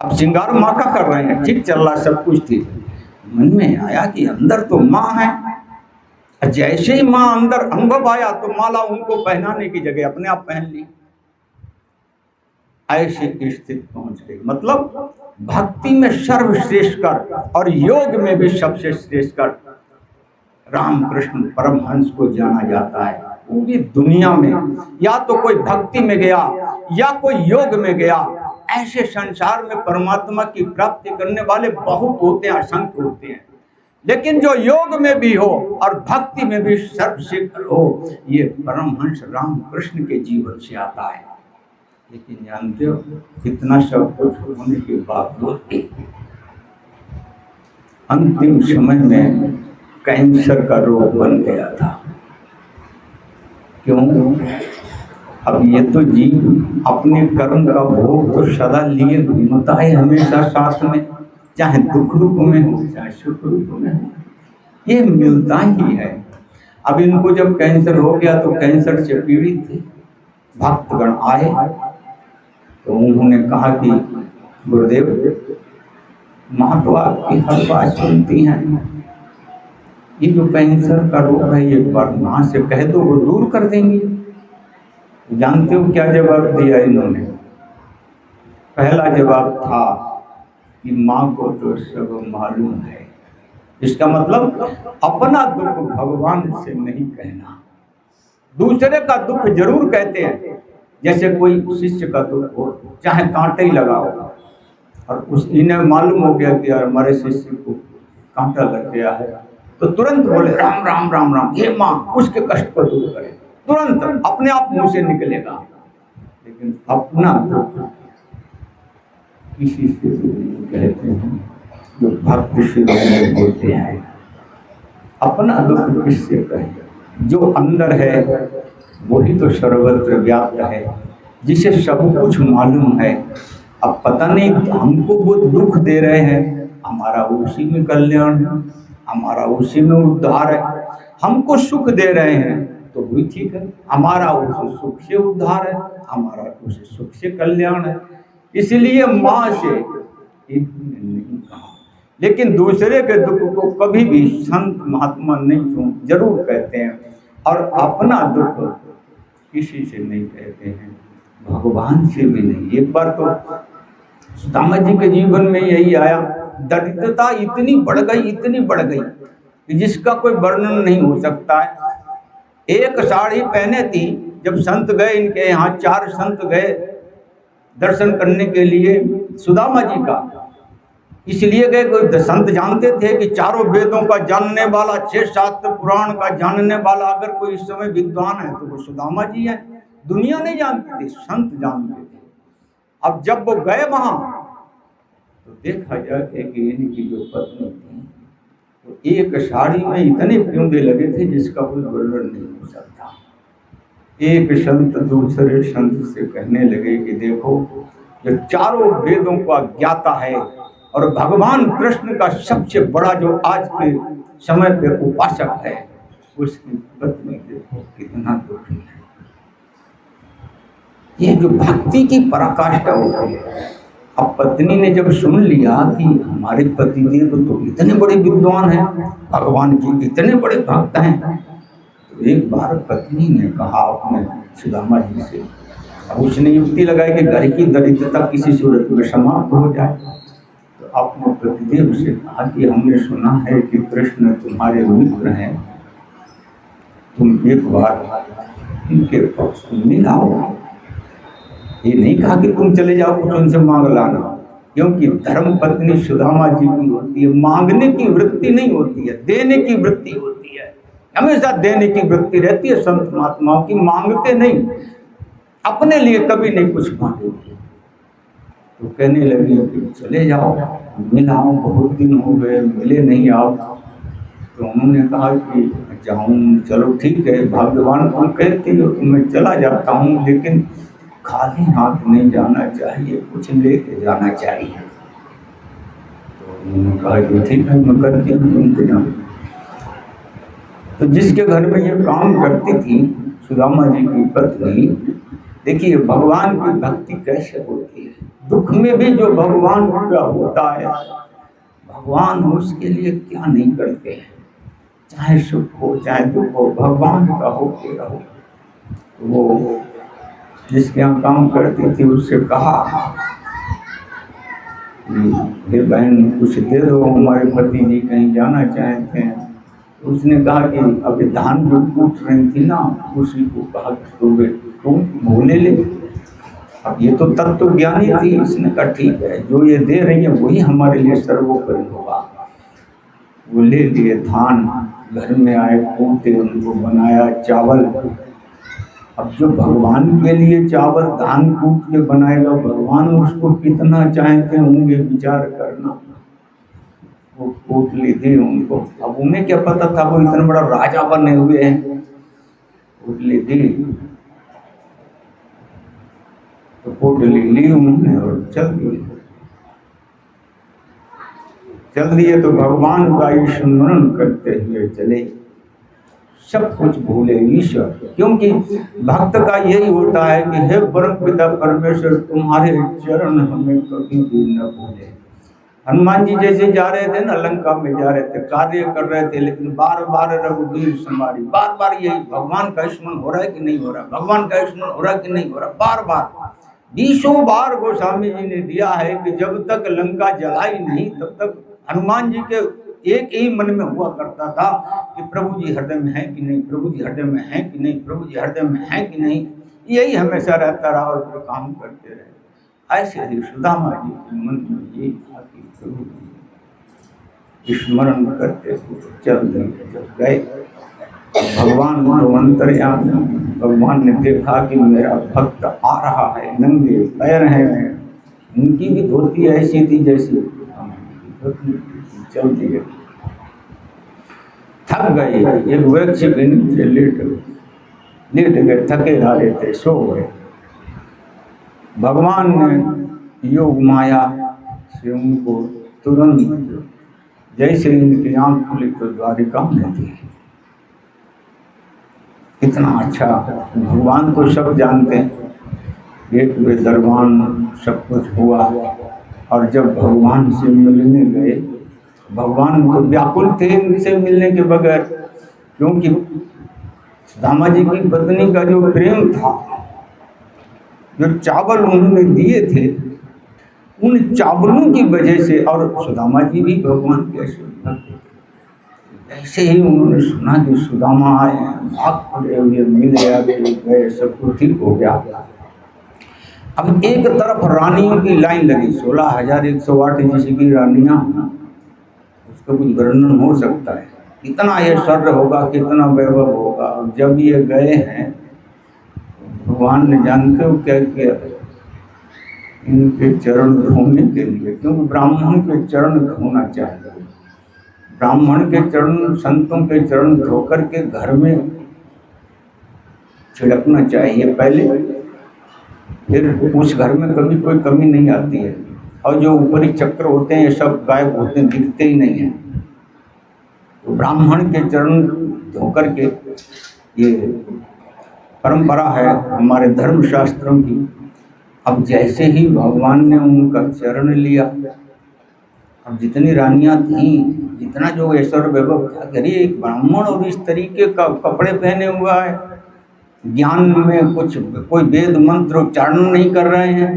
अब श्रृंगार माँ का कर रहे हैं, ठीक चल रहा सब कुछ ठीक है। मन में आया कि अंदर तो माँ है। जैसे ही माँ अंदर अनुभव आया तो माला उनको पहनाने की जगह अपने आप पहन ली। ऐसी स्थिति पहुंच गई। मतलब भक्ति में सर्वश्रेष्ठ कर और योग में भी सबसे श्रेष्ठ कर रामकृष्ण परमहंस को जाना जाता है पूरी दुनिया में। या तो कोई भक्ति में गया या कोई योग में गया। ऐसे संसार में परमात्मा की प्राप्ति करने वाले बहुत होते हैं, असंख्य होते हैं, लेकिन जो योग में भी हो और भक्ति में भी सर्वश्रेष्ठ हो, ये परमहंस रामकृष्ण के जीवन से आता है। लेकिन जानते हो, इतना सब कुछ होने के बावजूद अंतिम समय में कैंसर का रोग बन गया था। क्यों? अब ये तो जीव अपने कर्म का भोग तो सदा लिए घूमता है हमेशा साथ में, चाहे दुख रूप में हो चाहे सुख रूप में हो, ये मिलता ही है। अब इनको जब कैंसर हो गया तो कैंसर से पीड़ित थे। भक्तगण आए तो उन्होंने कहा कि गुरुदेव, माँ तो आपकी हर बात सुनती हैं, ये जो कैंसर का रोग है ये माँ से कह दो, वो दूर कर देंगी। जानते हो क्या जवाब दिया इन्होंने? पहला जवाब था कि माँ को तो सब मालूम है। इसका मतलब अपना दुख भगवान से नहीं कहना, दूसरे का दुख जरूर कहते हैं। जैसे कोई शिष्य का दुख हो, चाहे कांटे ही लगा हो, और उस इन्हें मालूम हो गया कि यार हमारे शिष्य को कांटा लग गया है, तो तुरंत बोले राम राम राम राम, हे माँ उसके कष्ट को दूर करे, तुरंत अपने आप मुंह से निकलेगा। लेकिन अपना दुख किसी से नहीं कहते हैं, जो भक्त शिरोमणि बोलते हैं। अपना दुख किससे कहें? जो अंदर है वही तो सर्वत्र व्याप्त है, जिसे सब कुछ मालूम है। अब पता नहीं हमको वो दुख दे रहे हैं, हमारा उसी में कल्याण है, हमारा उसी में उद्धार है। हमको सुख दे रहे हैं तो भी ठीक है, हमारा उस सुख से उद्धार है, हमारा उस सुख से कल्याण है। इसलिए माँ से एक नहीं कहा, लेकिन दूसरे के दुख को कभी भी संत महात्मा नहीं जरूर कहते हैं। और अपना दुख किसी से नहीं कहते हैं, भगवान से भी नहीं। एक बार तो सुदामा जी के जीवन में यही आया, दरिद्रता इतनी बढ़ गई कि जिसका कोई वर्णन नहीं हो सकता है। एक साड़ी पहने थी, जब संत गए इनके यहाँ, 4 संत गए दर्शन करने के लिए सुदामा जी का, इसलिए गए कोई संत जानते थे कि चारों वेदों का जानने वाला, 6 शास्त्र पुराण का जानने वाला अगर कोई इस समय विद्वान है तो वो सुदामा जी है। दुनिया नहीं जानती थी, संत जानते थे। अब जब वो गए वहां तो देखा जाए कि इनकी जो पत्नी थी तो एक साड़ी में इतने प्यूंदे लगे थे जिसका कोई वर्णन नहीं हो सकता। एक संत दूसरे संत से कहने लगे कि देखो, जो चारों वेदों का ज्ञाता है और भगवान कृष्ण का सबसे बड़ा जो आज के समय पे उपासक है, उसकी पत्नी देखो कितना दुखी है। ये जो भक्ति की पराकाष्ठा होती है। अब पत्नी ने जब सुन लिया कि हमारे पतिदेव तो इतने बड़े विद्वान हैं, भगवान के इतने बड़े भक्त हैं, तो एक बार पत्नी ने कहा अपने सुदामा जी से, अब उसने युक्ति लगाई कि घर की दरिद्रता किसी सूरत में समाप्त हो जाए। तो अपने पतिदेव से कहा कि हमने सुना है कि कृष्ण तुम्हारे मित्र हैं, तुम एक बार इनके पास मिलाओ। ये नहीं कहा कि तुम चले जाओ कुछ उनसे मांग लाना, क्योंकि धर्म पत्नी सुदामा जी की होती है। मांगने की वृत्ति नहीं होती है, देने की वृत्ति होती है। हमेशा देने की वृत्ति रहती है संत महात्माओं की, मांगते नहीं, अपने लिए कभी नहीं कुछ मांगेंगे। तो कहने लगी कि चले जाओ मिलाओ, बहुत दिन हो गए मिले नहीं आओ। तो उन्होंने कहा कि जाऊँ, चलो ठीक है, भगवान तुम कहती हो तो मैं चला जाता हूँ, लेकिन खाली हाथ नहीं जाना चाहिए, कुछ लेके जाना चाहिए। तो उन्होंने कहा कि ठीक है, मैं करती हूँ इंतजाम। तो जिसके घर में ये काम करती थी सुदामा जी की पत्नी, देखिए भगवान की भक्ति कैसे होती है, दुख में भी जो भगवान का होता है, भगवान उसके लिए क्या नहीं करते हैं, चाहे सुख हो चाहे दुख हो, भगवान का होते रहो। वो जिसके यहाँ काम करती थी उससे कहा कि बहन कुछ दे दो, हमारे पति जी कहीं जाना चाहते हैं। उसने कहा कि अभी धान जो कूट रही थी ना, उसी को कहा तुम भूले ले। अब ये तो तत्व ज्ञानी थी, इसने कहा ठीक है, जो ये दे रही है वही हमारे लिए सर्वोपरि होगा। वो ले लिए धान, घर में आए, कूटे, उनको बनाया चावल। अब जो भगवान के लिए चावल धान कूट के बनाएगा, भगवान उसको कितना चाहते होंगे विचार करना। वो कूट ली थी उनको, अब उन्हें क्या पता था वो इतना बड़ा राजा बने हुए हैं। कूट ली थी तो पोटली ली उन्होंने और चल दिए तो भगवान का स्मरण करते हुए चले, सब कुछ भूले ईश्वर। क्योंकि भक्त का यही होता है कि हे परम पिता परमेश्वर, तुम्हारे चरण हमें कभी भी न भूले। हनुमान जी जैसे जा रहे थे ना, लंका में जा रहे थे, कार्य कर रहे थे, लेकिन बार बार रघुवीर समारी, बार बार यही भगवान का स्मरण हो रहा है कि नहीं हो रहा, भगवान का स्मरण हो रहा है कि नहीं हो रहा, बार बार 20 बार गोस्वामी जी ने दिया है कि जब तक लंका जलाई नहीं तब तक हनुमान जी के एक ही मन में हुआ करता था कि प्रभु जी हृदय में है कि नहीं, प्रभु जी हृदय में है कि नहीं, प्रभु जी हृदय में है कि नहीं, यही हमेशा रहता रहा और फिर काम करते रहे। ऐसे ही सुदामा जी के मन में यही था कि प्रभु जी स्मरण करते चल गए। भगवान अंतर्यामी, भगवान ने देखा कि मेरा भक्त आ रहा है, नंगे पैर हैं, उनकी भी धोती ऐसी थी जैसी, चल दिए, थक गए, एक वृक्ष के नीचे लेट गए, थके हारे थे, सो गए। भगवान ने योग माया से उनको तुरंत जैसे इनकी आंख खुली तो द्वारिका में थी। कितना अच्छा, भगवान को सब जानते हैं, एक वे दरबान सब कुछ हुआ। और जब भगवान से मिलने गए, भगवान तो व्याकुल थे इनसे मिलने के बगैर, क्योंकि सुदामा जी की पत्नी का जो प्रेम था, जो चावल उन्होंने दिए थे, उन चावलों की वजह से, और सुदामा जी भी भगवान के ऐसे ही उन्होंने सुना कि सुदामा आए, भाग पड़े हुए मिले, गए, सब कुछ ठीक हो गया। अब एक तरफ रानियों की लाइन लगी, 16,108 जिसी की रानियां, उसका कुछ वर्णन हो सकता है, कितना ऐश्वर्य होगा, कितना वैभव होगा। और जब ये गए हैं, भगवान ने जानते हो क्या किया, इनके चरण धोने के लिए, क्योंकि ब्राह्मण के चरण धोना चाहिए, ब्राह्मण के चरण, संतों के चरण धोकर के घर में छिड़कना चाहिए पहले, फिर उस घर में कभी कोई कमी नहीं आती है। और जो ऊपरी चक्र होते हैं ये सब गायब होते हैं, दिखते ही नहीं हैं। तो ब्राह्मण के चरण धोकर के, ये परंपरा है हमारे धर्म शास्त्रों की। अब जैसे ही भगवान ने उनका चरण लिया, अब जितनी रानियां थीं, जितना जो ऐश्वर्य वैभव था, करिए एक ब्राह्मण और इस तरीके का कपड़े पहने हुआ है, ज्ञान में कुछ कोई वेद मंत्र उच्चारण नहीं कर रहे हैं,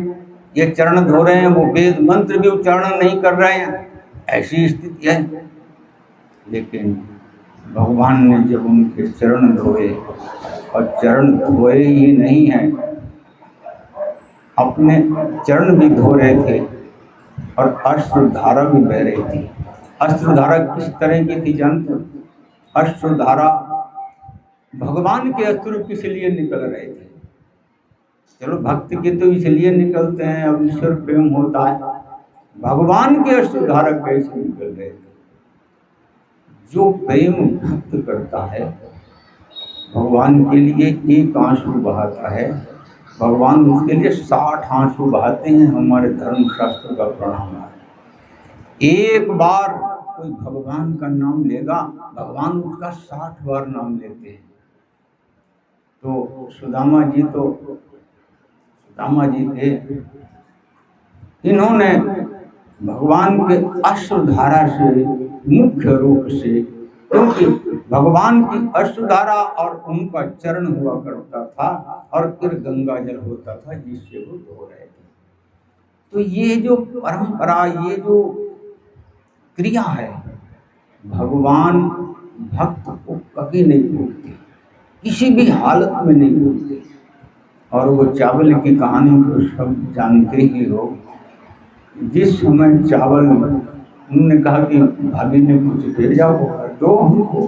ये चरण धो रहे हैं, वो वेद मंत्र भी उच्चारण नहीं कर रहे हैं, ऐसी स्थिति है। लेकिन भगवान ने जब उनके चरण धोए, और चरण धोए ही नहीं हैं, अपने चरण भी धो रहे थे और अश्रुधारा भी बह रही थी। अश्रुधारा किस तरह की थी जानते हो? अश्रुधारा भगवान के अश्रु किस लिए निकल रहे थे? चलो भक्त के तो इसलिए निकलते हैं, अब ईश्वर प्रेम होता है, भगवान के अश्रुधारा कैसे निकल रहे थे? जो प्रेम भक्त करता है, भगवान के लिए एक आंसू बहाता है, भगवान उसके लिए 60 आंसू बहाते हैं। हमारे धर्म शास्त्र का प्रणाम है। एक बार कोई भगवान का नाम लेगा, भगवान उसका 60 बार नाम लेते हैं। तो सुदामा जी तो रामा जी थे, इन्होंने भगवान के अश्रुधारा से मुख्य रूप से, क्योंकि भगवान की अश्रुधारा और उनका चरण हुआ करता था और फिर गंगा जल होता था जिससे वो धो रहे थे। तो ये जो परंपरा, ये जो क्रिया है, भगवान भक्त को कभी नहीं भूलते, किसी भी हालत में नहीं भूलते। और वो चावल की कहानी तो सब जानते ही हो। जिस समय चावल उन्होंने कहा कि भाभी ने कुछ भेजा होगा तो हमको,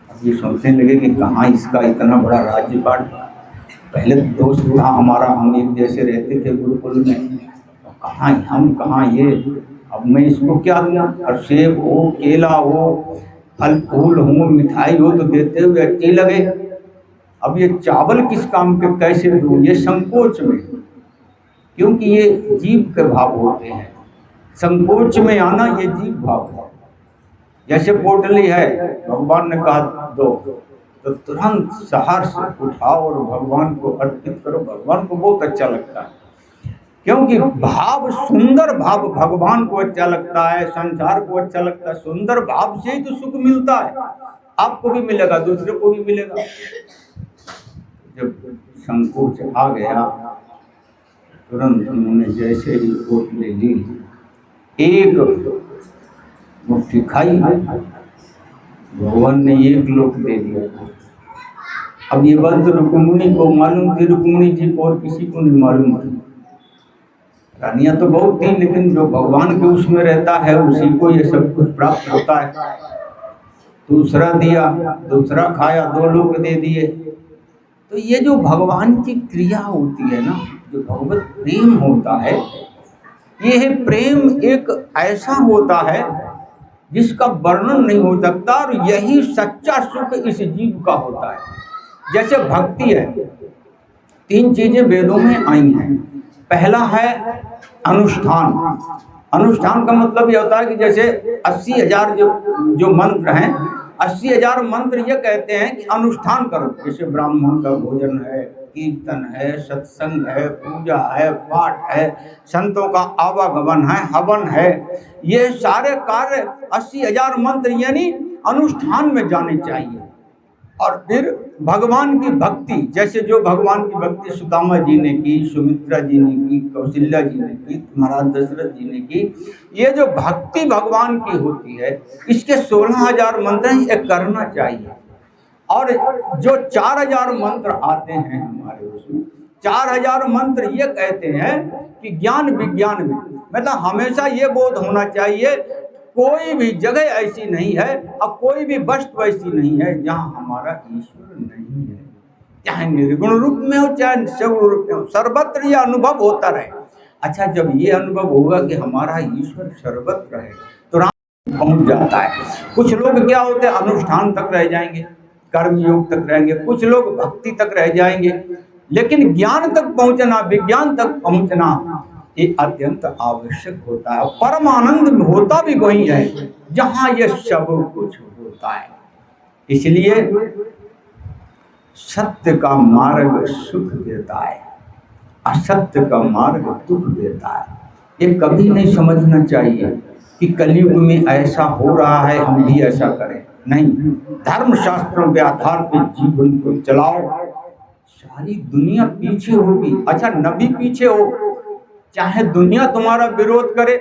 अब ये सोचने लगे कि कहाँ इसका इतना बड़ा राज्य बांट। पहले तो दोस्त था हमारा, हम एक जैसे रहते थे गुरुकुल में, तो कहाँ हम कहाँ ये, अब मैं इसको क्या दूँ? और सेब हो, केला हो, फल फूल हो, मिठाई हो तो देते हुए अच्छे लगे। अब ये चावल किस काम के कैसे दूँ? ये संकोच में, क्योंकि ये जीव के भाव होते हैं, संकोच में आना ये जीव भाव है। जैसे पोटली है, भगवान ने कहा दो तो तुरंत सहर्ष उठाओ और भगवान को अर्पित करो। भगवान को बहुत अच्छा लगता है, क्योंकि भाव, सुंदर भाव भगवान को अच्छा लगता है, संसार को अच्छा लगता है। सुंदर भाव से ही तो सुख मिलता है, आपको भी मिलेगा, दूसरे को भी मिलेगा। जब संकोच आ गया, तुरंत उन्होंने जैसे ही पोटली ली, एक मुट्ठी खाई, भगवान ने एक लोक दे दिया। अब ये बात तो रुक्मिणी को मालूम थी, रुक्मिणी जी को, और किसी को नहीं मालूम थी। रानियां तो बहुत थी, लेकिन जो भगवान के उसमें रहता है उसी को ये सब कुछ प्राप्त होता है। दूसरा दिया, दूसरा खाया, दो लोग दे दिए। तो ये जो भगवान की क्रिया होती है ना, जो भगवत प्रेम होता है, ये प्रेम एक ऐसा होता है जिसका वर्णन नहीं हो सकता, और यही सच्चा सुख इस जीव का होता है। जैसे भक्ति है, तीन चीजें वेदों में आई हैं। पहला है अनुष्ठान। अनुष्ठान का मतलब यह होता है कि जैसे 80,000 जो मंत्र हैं, 80,000 मंत्र ये कहते हैं कि अनुष्ठान करो। जैसे ब्राह्मण का भोजन है, कीर्तन है, सत्संग है, पूजा है, पाठ है, संतों का आवागमन है, हवन है, ये सारे कार्य 80,000 मंत्र यानी अनुष्ठान में जाने चाहिए। और फिर भगवान की भक्ति, जैसे जो भगवान की भक्ति सुदामा जी ने की, सुमित्रा जी ने की, कौशल्या जी ने की, महाराज दशरथ जी ने की, ये जो भक्ति भगवान की होती है, इसके 16,000 मंत्र ये करना चाहिए। और जो 4,000 मंत्र आते हैं हमारे उसमें, 4,000 मंत्र ये कहते हैं कि ज्ञान विज्ञान में, मतलब हमेशा ये बोध होना चाहिए कोई भी जगह ऐसी नहीं है और कोई भी वस्तु ऐसी नहीं है जहाँ हमारा ईश्वर नहीं है। चाहे निर्गुण रूप में हो, चाहे सगुण रूप में हो, सर्वत्र यह अनुभव होता रहे। अच्छा, जब ये अनुभव होगा कि हमारा ईश्वर सर्वत्र है तो राम पहुँच जाता है। कुछ लोग क्या होते हैं, अनुष्ठान तक रह जाएंगे, कर्म योग तक रहेंगे, कुछ लोग भक्ति तक रह जाएंगे, लेकिन ज्ञान तक पहुँचना, विज्ञान तक पहुँचना ये अत्यंत आवश्यक होता है। परम आनंद होता भी वही है जहाँ ये सब कुछ होता है। इसलिए सत्य का मार्ग सुख देता है, असत्य का मार्ग दुख देता है। ये कभी नहीं समझना चाहिए कि कलयुग में ऐसा हो रहा है हम भी ऐसा करें। नहीं, धर्म शास्त्रों के आधार पर जीवन को चलाओ, सारी दुनिया पीछे होगी। अच्छा, नबी पीछे हो, चाहे दुनिया तुम्हारा विरोध करे,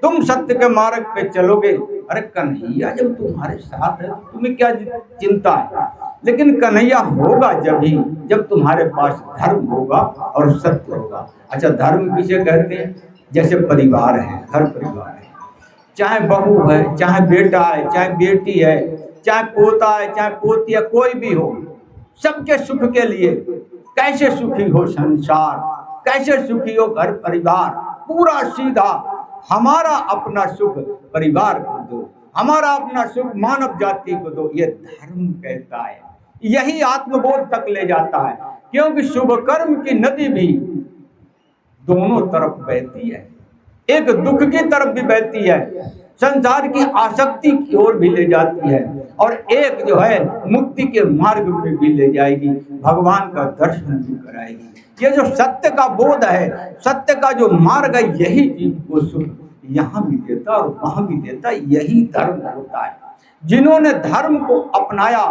तुम सत्य के मार्ग पे चलोगे। अरे कन्हैया जब तुम्हारे साथ है तुम्हें क्या चिंता है? लेकिन कन्हैया होगा जब तुम्हारे पास धर्म होगा और सत्य होगा। अच्छा, धर्म किसे कहते हैं? जैसे परिवार है, घर परिवार है, चाहे बहू है, चाहे बेटा है, चाहे बेटी है, चाहे पोता है, चाहे पोती है, कोई भी हो, सबके सुख के लिए कैसे सुखी हो संसार, कैसे सुखी हो घर परिवार, पूरा सीधा हमारा अपना सुख परिवार को दो, हमारा अपना सुख मानव जाति को दो, ये धर्म कहता है। यही आत्मबोध तक ले जाता है, क्योंकि शुभ कर्म की नदी भी दोनों तरफ बहती है, एक दुख की तरफ भी बहती है, संसार की आसक्ति की ओर भी ले जाती है, और एक जो है मुक्ति के मार्ग में भी ले जाएगी, भगवान का दर्शन भी कराएगी। ये जो सत्य का बोध है, सत्य का जो मार्ग है, यही जीव को सुख यहाँ भी देता और वहां भी देता। यही धर्म होता है। जिन्होंने धर्म को अपनाया,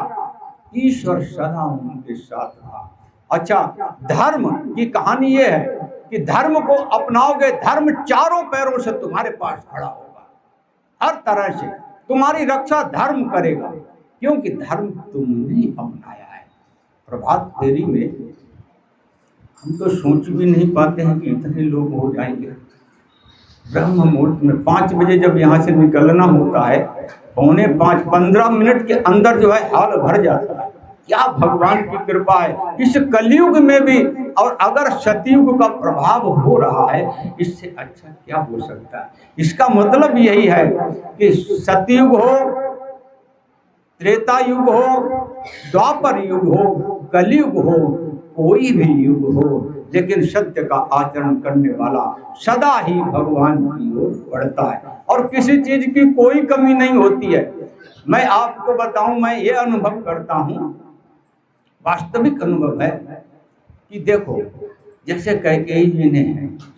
ईश्वर सदा उनके साथ रहा। अच्छा, धर्म की कहानी ये है कि धर्म को अपनाओगे, धर्म चारों पैरों से तुम्हारे पास खड़ा होगा, हर तरह से तुम्हारी रक्षा धर्म करेगा, क्योंकि धर्म तुमने अपनाया है। प्रभात फेरी में हम तो सोच भी नहीं पाते हैं कि इतने लोग हो जाएंगे। ब्रह्म मुहूर्त में 5 बजे जब यहाँ से निकलना होता है, 4:45 15 मिनट के अंदर जो है हाल भर जाता है। क्या भगवान की कृपा है इस कलयुग में भी। और अगर सतयुग का प्रभाव हो रहा है, इससे अच्छा क्या हो सकता है। इसका मतलब यही है कि सतयुग हो, त्रेता युग हो, द्वापर युग हो, कलयुग हो, कोई भी युग हो, लेकिन सत्य का आचरण करने वाला सदा ही भगवान की ओर बढ़ता है और किसी चीज की कोई कमी नहीं होती है। मैं आपको बताऊं, मैं ये अनुभव करता हूं, वास्तविक अनुभव है कि देखो, जैसे कैकेयी जी ने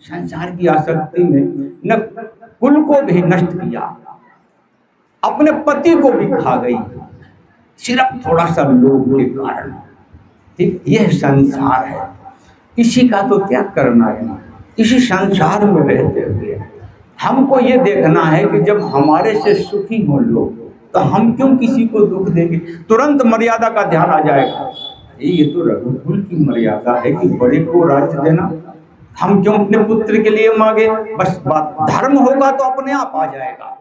संसार की आसक्ति में न कुल को भी नष्ट किया, अपने पति को भी खा गई, सिर्फ थोड़ा सा लोभ के कारण। ठीक, यह संसार है, इसी का तो त्याग करना है। इसी संसार में रहते हुए हमको ये देखना है कि जब हमारे से सुखी हो लोग, तो हम क्यों किसी को दुख देंगे। तुरंत मर्यादा का ध्यान आ जाएगा, ये तो रघुकुल की मर्यादा है कि बड़े को राज्य देना, हम क्यों अपने पुत्र के लिए मांगे। बस बात धर्म होगा तो अपने आप आ जाएगा,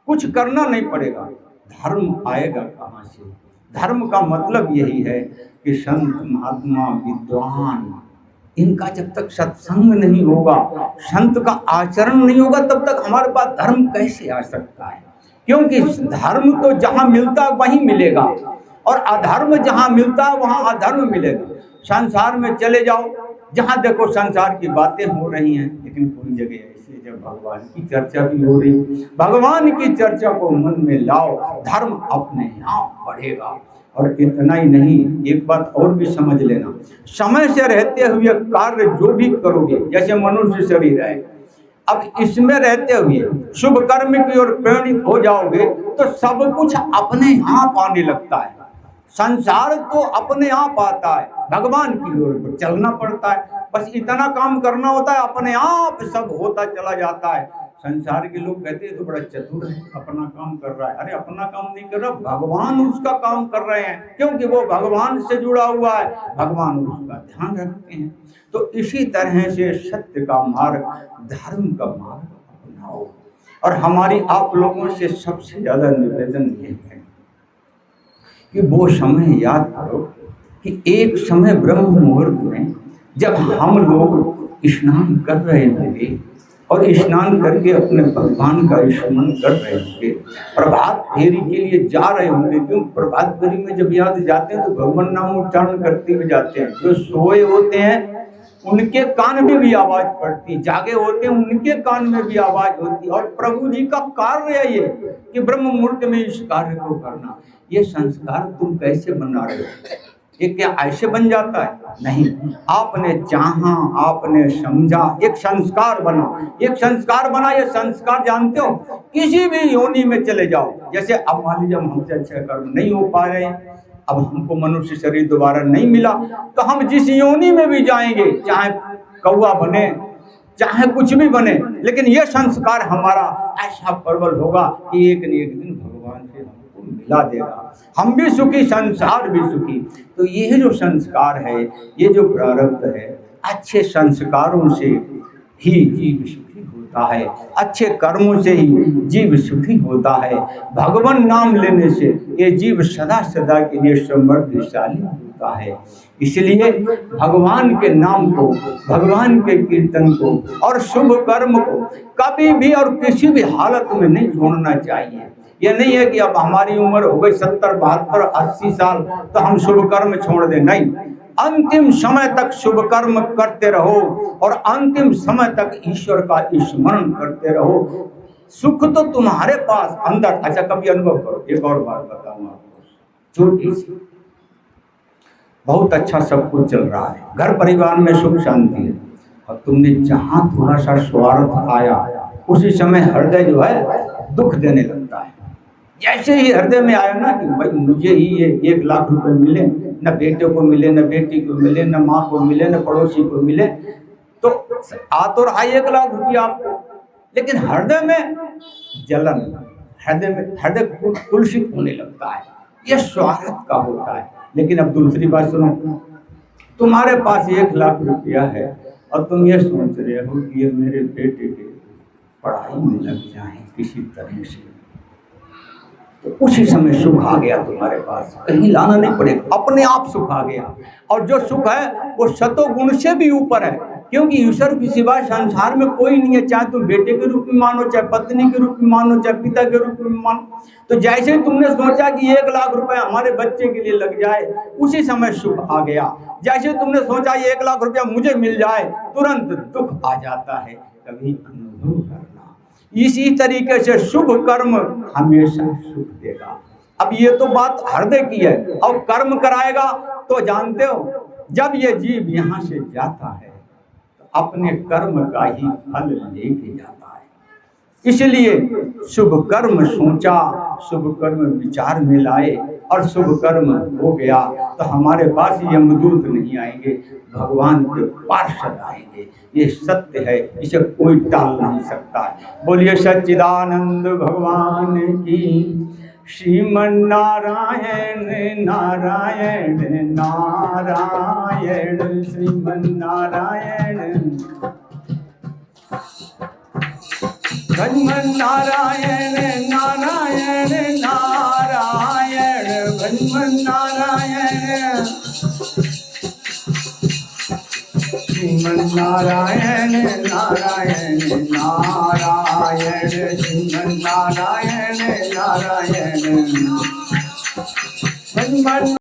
कुछ करना नहीं पड़ेगा। धर्म आएगा कहाँ से। धर्म का मतलब यही है कि संत महात्मा विद्वान, इनका जब तक सत्संग नहीं होगा, संत का आचरण नहीं होगा, तब तक हमारे पास धर्म कैसे आ सकता है। क्योंकि धर्म तो जहाँ मिलता है वहीं मिलेगा, और अधर्म जहाँ मिलता है वहाँ अधर्म मिलेगा। संसार में चले जाओ, जहाँ देखो संसार की बातें हो रही हैं, लेकिन कोई जगह ऐसे जब भगवान की चर्चा भी हो रही, भगवान की चर्चा को मन में लाओ, धर्म अपने आप बढ़ेगा। और इतना ही नहीं, एक बात और भी समझ लेना, समय से रहते हुए कार्य जो भी करोगे, जैसे मनुष्य शरीर है, अब इसमें रहते हुए शुभ कर्म की ओर प्रेरित हो जाओगे तो सब कुछ अपने आप आने लगता है। संसार तो अपने आप आता है, भगवान की ओर चलना पड़ता है। बस इतना काम करना होता है, अपने आप सब होता चला जाता है। संसार के लोग कहते हैं तो बड़ा चतुर है, अपना काम कर रहा है। अरे अपना काम नहीं कर रहा, भगवान उसका काम कर रहे हैं, क्योंकि वो भगवान से जुड़ा हुआ है, भगवान उसका ध्यान रखते हैं। तो इसी तरह से सत्य का मार्ग, धर्म का मार्ग अपनाओ। और हमारी आप लोगों से सबसे ज्यादा निवेदन ये है कि वो समय याद करो कि एक समय ब्रह्म मुहूर्त में जब हम लोग स्नान कर रहे होंगे और स्नान करके अपने भगवान का स्मरण कर रहे होंगे, प्रभात फेरी के लिए जा रहे होंगे, क्योंकि प्रभात फेरी में जब यहाँ से जाते हैं तो भगवान नाम उच्चारण करते हुए जाते हैं। जो सोए होते हैं उनके कान में भी आवाज पड़ती, जागे होते हैं उनके कान में भी आवाज होती। और प्रभु जी का कार्य है ये कि ब्रह्म मुहूर्त में इस कार्य को करना। ये संस्कार तुम कैसे बना रहे हो? ये क्या ऐसे बन जाता है? नहीं, आपने चाहा, आपने समझा, एक संस्कार बना, एक संस्कार बना। ये संस्कार जानते हो, किसी भी योनि में चले जाओ। जैसे अब मान लीजिए हमसे अच्छे कर्म नहीं हो पा रहे हैं, अब हमको मनुष्य शरीर दोबारा नहीं मिला, तो हम जिस योनि में भी जाएंगे, चाहे कौवा बने, चाहे कुछ भी बने, लेकिन ये संस्कार हमारा ऐसा प्रबल होगा कि एक न एक दिन भगवान से हमको मिला देगा। हम भी सुखी, संसार भी सुखी। तो ये जो संस्कार है, ये जो प्रारब्ध है, अच्छे संस्कारों से ही जीव सुखी होता है, अच्छे कर्मों से ही जीव सुखी होता है। भगवान नाम लेने से ये जीव सदा सदा के लिए समृद्धशाली होता है। इसलिए भगवान के नाम को, भगवान के कीर्तन को और शुभ कर्म को कभी भी और किसी भी हालत में नहीं छोड़ना चाहिए। ये नहीं है कि अब हमारी उम्र हो गई 70, 72, 80 साल तो हम शुभ कर्म छोड़ दें। नहीं, अंतिम समय तक शुभ कर्म करते रहो और अंतिम समय तक ईश्वर का स्मरण करते रहो। सुख तो तुम्हारे पास अंदर। अच्छा, कभी अनुभव करो। एक और बात बताऊं आपको, छोटी सी। बहुत अच्छा सब कुछ चल रहा है, घर परिवार में सुख शांति है, और तुमने जहाँ थोड़ा सा स्वार्थ आया उसी समय हृदय जो है दुख देने लगता है। जैसे ही हृदय में आया ना कि भाई मुझे ही ये 1 लाख रुपए मिले, न बेटे को मिले, न बेटी को मिले, न माँ को मिले, न पड़ोसी को मिले, तो आ तो रहा 1 लाख रुपया आपको, लेकिन हृदय में जलन, हृदय कुलसित होने लगता है। यह स्वार्थ का होता है। लेकिन अब दूसरी बात सुनो, तुम्हारे पास 1 लाख रुपया है और तुम ये सोच रहे हो कि ये मेरे बेटे के पढ़ाई में लग जाए किसी तरह से, तो उसी समय सुख आ गया तुम्हारे पास, कहीं लाना नहीं पड़ेगा, अपने आप सुख आ गया। और जो सुख है वो शतोगुण से भी ऊपर है, क्योंकि ईश्वर के सिवा संसार में कोई नहीं है, चाहे तुम बेटे के रूप में मानो, चाहे पत्नी के रूप में मानो, चाहे पिता के रूप में मानो। तो जैसे तुमने सोचा कि 1 लाख रुपए हमारे बच्चे के लिए लग जाए, उसी समय सुख आ गया। जैसे तुमने सोचा 1 लाख रुपया मुझे मिल जाए, तुरंत दुख आ जाता है। कभी अनुभव करना, इसी तरीके से शुभ कर्म हमेशा सुख देगा। अब ये तो बात हृदय की है, और कर्म कराएगा तो जानते हो, जब ये जीव यहाँ से जाता है तो अपने कर्म का ही फल लेके जाता है। इसलिए शुभ कर्म सोचा, शुभ कर्म विचार में लाए और शुभ कर्म हो गया तो हमारे पास यमदूत नहीं आएंगे, भगवान के पार्षद आएंगे। ये सत्य है, इसे कोई टाल नहीं सकता है। बोलिए सच्चिदानंद भगवान की। श्रीमन नारायण नारायण नारायण, श्रीमन नारायण भगवान नारायण नारायण नारायण, भगवान नारायण श्रीमन नारायण नारायण नारायण, श्रीमन नारायण नारायण भगवान।